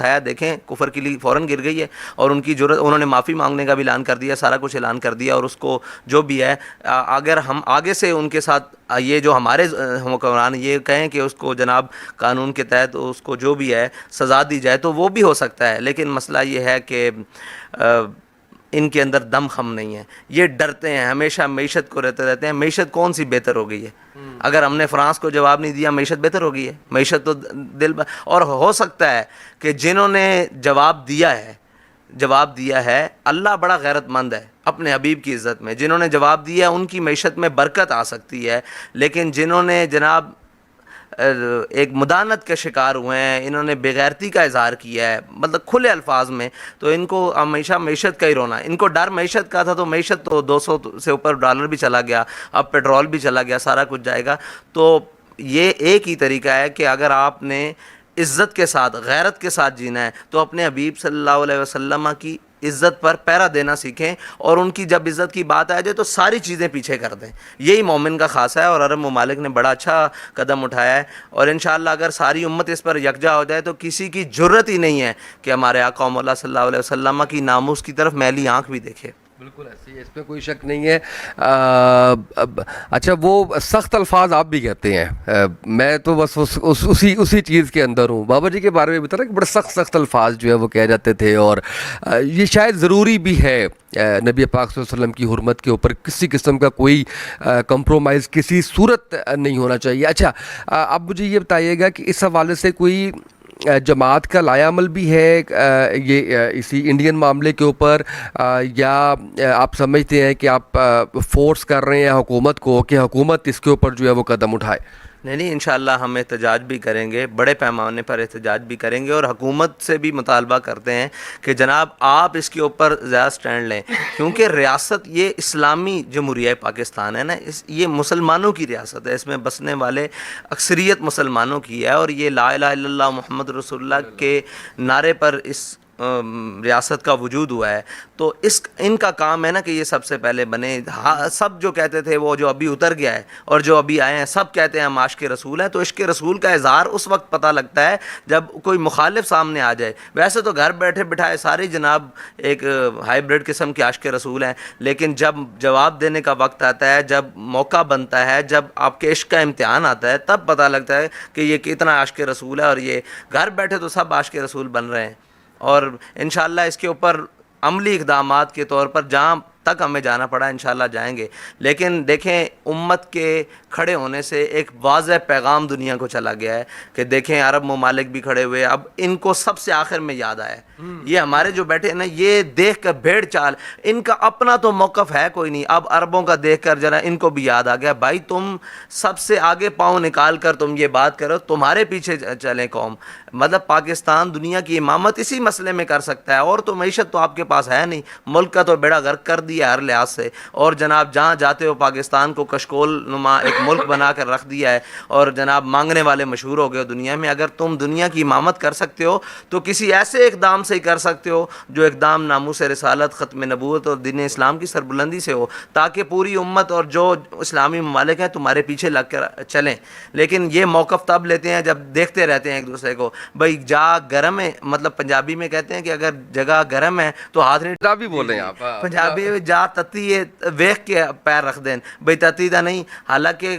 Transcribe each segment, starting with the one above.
اٹھایا, دیکھیں کفر کے لیے فوراً گر گئی ہے, اور ان کی جرت, انہوں نے معافی مانگنے کا بھی اعلان کر دیا, سارا کچھ اعلان کر دیا, اور اس کو جو بھی ہے اگر ہم آگے سے ان کے ساتھ یہ جو ہمارے حکمران یہ کہیں کہ اس کو جناب قانون کے تحت اس کو جو بھی ہے سزا دی جائے تو وہ بھی ہو سکتا ہے, لیکن مسئلہ یہ ہے کہ ان کے اندر دم خم نہیں ہے, یہ ڈرتے ہیں ہمیشہ, معیشت کو رہتے ہیں. معیشت کون سی بہتر ہو گئی ہے؟ اگر ہم نے فرانس کو جواب نہیں دیا, معیشت بہتر ہو گئی ہے؟ معیشت تو اور ہو سکتا ہے کہ جنہوں نے جواب دیا ہے اللہ بڑا غیرت مند ہے اپنے حبیب کی عزت میں, جنہوں نے جواب دیا ان کی معیشت میں برکت آ سکتی ہے, لیکن جنہوں نے جناب ایک مدانت کے شکار ہوئے ہیں, انہوں نے بغیرتی کا اظہار کیا ہے مطلب کھلے الفاظ میں, تو ان کو ہمیشہ معیشت کا ہی رونا. ان کو ڈر معیشت کا تھا, تو معیشت تو 200 سے اوپر ڈالر بھی چلا گیا, اب پیٹرول بھی چلا گیا, سارا کچھ جائے گا. تو یہ ایک ہی طریقہ ہے کہ اگر آپ نے عزت کے ساتھ غیرت کے ساتھ جینا ہے تو اپنے حبیب صلی اللہ علیہ وسلم کی عزت پر پیرا دینا سیکھیں, اور ان کی جب عزت کی بات آ جائے تو ساری چیزیں پیچھے کر دیں. یہی مومن کا خاصہ ہے, اور عرب ممالک نے بڑا اچھا قدم اٹھایا ہے, اور انشاءاللہ اگر ساری امت اس پر یکجا ہو جائے تو کسی کی جرت ہی نہیں ہے کہ ہمارے آقا مولا صلی اللہ علیہ وسلم کی ناموس کی طرف میلی آنکھ بھی دیکھے. بالکل ایسی ہے, اس پہ کوئی شک نہیں ہے. اچھا, وہ سخت الفاظ آپ بھی کہتے ہیں, میں تو بس اسی چیز کے اندر ہوں. بابا جی کے بارے میں بتا رہا کہ بڑے سخت الفاظ جو ہے وہ کہہ جاتے تھے, اور یہ شاید ضروری بھی ہے. نبی پاک صلی اللہ علیہ وسلم کی حرمت کے اوپر کسی قسم کا کوئی کمپرومائز کسی صورت نہیں ہونا چاہیے. اچھا, اب مجھے یہ بتائیے گا کہ اس حوالے سے کوئی جماعت کا لائے عمل بھی ہے یہ اسی انڈین معاملے کے اوپر, یا آپ سمجھتے ہیں کہ آپ فورس کر رہے ہیں حکومت کو کہ حکومت اس کے اوپر جو ہے وہ قدم اٹھائے؟ نہیں, انشاءاللہ ہم احتجاج بھی کریں گے, بڑے پیمانے پر احتجاج بھی کریں گے, اور حکومت سے بھی مطالبہ کرتے ہیں کہ جناب آپ اس کے اوپر زیادہ سٹینڈ لیں, کیونکہ ریاست یہ اسلامی جمہوریہ پاکستان ہے نا, یہ مسلمانوں کی ریاست ہے, اس میں بسنے والے اکثریت مسلمانوں کی ہے, اور یہ لا الہ الا اللہ محمد رسول اللہ کے نعرے پر اس ریاست کا وجود ہوا ہے. تو ان کا کام ہے نا کہ یہ سب سے پہلے بنے. سب جو کہتے تھے وہ جو ابھی اتر گیا ہے اور جو ابھی آئے ہیں سب کہتے ہیں ہم عاشق رسول ہیں, تو عشق رسول کا اظہار اس وقت پتہ لگتا ہے جب کوئی مخالف سامنے آ جائے. ویسے تو گھر بیٹھے بٹھائے سارے جناب ایک ہائیبریڈ قسم کے عاشق رسول ہیں, لیکن جب جواب دینے کا وقت آتا ہے, جب موقع بنتا ہے, جب آپ کے عشق کا امتحان آتا ہے, تب پتہ لگتا ہے کہ یہ کتنا عاشق رسول ہے. اور یہ گھر بیٹھے تو سب عاشق رسول بن رہے ہیں, اور انشاءاللہ اس کے اوپر عملی اقدامات کے طور پر جہاں تک ہمیں جانا پڑا انشاءاللہ جائیں گے. لیکن دیکھیں امت کے کھڑے ہونے سے ایک واضح پیغام دنیا کو چلا گیا ہے کہ دیکھیں عرب ممالک بھی کھڑے ہوئے, اب ان کو سب سے آخر میں یاد آیا. یہ ہمارے جو بیٹھے ہیں نا, یہ دیکھ کر بھیڑ چال, ان کا اپنا تو موقف ہے کوئی نہیں, اب عربوں کا دیکھ کر ذرا ان کو بھی یاد آ گیا, بھائی تم سب سے آگے پاؤں نکال کر تم یہ بات کرو, تمہارے پیچھے چلیں قوم. مطلب پاکستان دنیا کی امامت اسی مسئلے میں کر سکتا ہے, اور تو معیشت تو آپ کے پاس ہے نہیں, ملک کا تو بیڑا غرق کر دیا ہر لحاظ سے, اور جناب جہاں جاتے ہو پاکستان کو کشکول نما ایک ملک بنا کر رکھ دیا ہے, اور جناب مانگنے والے مشہور ہو گئے دنیا میں. اگر تم دنیا کی امامت کر سکتے ہو تو کسی ایسے اقدام سے ہی کر سکتے ہو جو اقدام ناموس رسالت, ختم نبوت اور دین اسلام کی سربلندی سے ہو, تاکہ پوری امت اور جو اسلامی ممالک ہیں تمہارے پیچھے لگ کر چلیں. لیکن یہ موقف تب لیتے ہیں جب دیکھتے رہتے ہیں ایک دوسرے کو, بھائی جا گرم ہے, مطلب پنجابی میں کہتے ہیں کہ اگر جگہ گرم ہے تو ہاتھ نہیں, پنجابی بول رہے ہیں آپ, پنجابی میں جا تتی ہے ویکھ کے پیر رکھ دیں, بھائی تتی دا نہیں. حالانکہ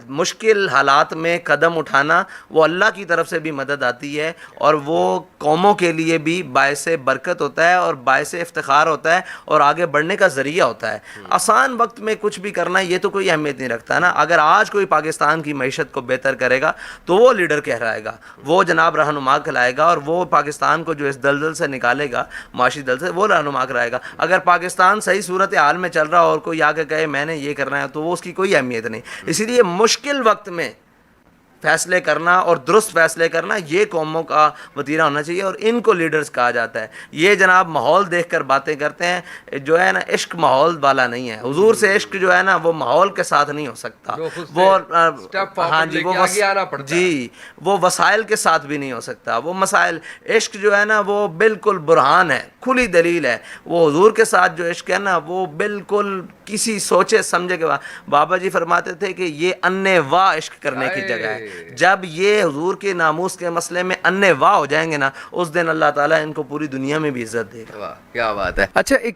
مشکل حالات میں قدم اٹھانا وہ اللہ کی طرف سے بھی مدد آتی ہے, اور وہ قوموں کے لیے بھی باعث برکت ہوتا ہے اور باعث افتخار ہوتا ہے اور آگے بڑھنے کا ذریعہ ہوتا ہے. آسان وقت میں کچھ بھی کرنا یہ تو کوئی اہمیت نہیں رکھتا نا. اگر آج کوئی پاکستان کی معیشت کو بہتر کرے گا تو وہ لیڈر کہلائے گا, وہ جناب رہنما کہلائے گا, اور وہ پاکستان کو جو اس دلدل سے نکالے گا, معاشی دل سے, وہ رہنما کرائے گا. اگر پاکستان صحیح صورت حال میں چل رہا اور کوئی آ کے کہے میں نے یہ کرنا ہے تو وہ اس کی کوئی اہمیت نہیں. اسی لیے مشکل وقت میں فیصلے کرنا اور درست فیصلے کرنا یہ قوموں کا وتیرہ ہونا چاہیے, اور ان کو لیڈرز کہا جاتا ہے. یہ جناب ماحول دیکھ کر باتیں کرتے ہیں, جو ہے نا عشق ماحول والا نہیں ہے. حضور سے عشق جو ہے نا وہ ماحول کے ساتھ نہیں ہو سکتا, وہ ہاں جی وہ وسائل کے ساتھ بھی نہیں ہو سکتا. وہ مسائل عشق جو ہے نا وہ بالکل برہان ہے, کھلی دلیل ہے. وہ حضور کے ساتھ جو عشق ہے نا وہ بالکل کسی سوچے سمجھے کے بعد. بابا جی فرماتے تھے کہ یہ انے واہ عشق کرنے کی جگہ ہے, جب یہ حضور کے ناموس کے مسئلے میں انے واہ ہو جائیں گے نا، اس دن اللہ تعالیٰ ان کو پوری دنیا میں بھی عزت دے گا. واہ کیا بات ہے. اچھا ایک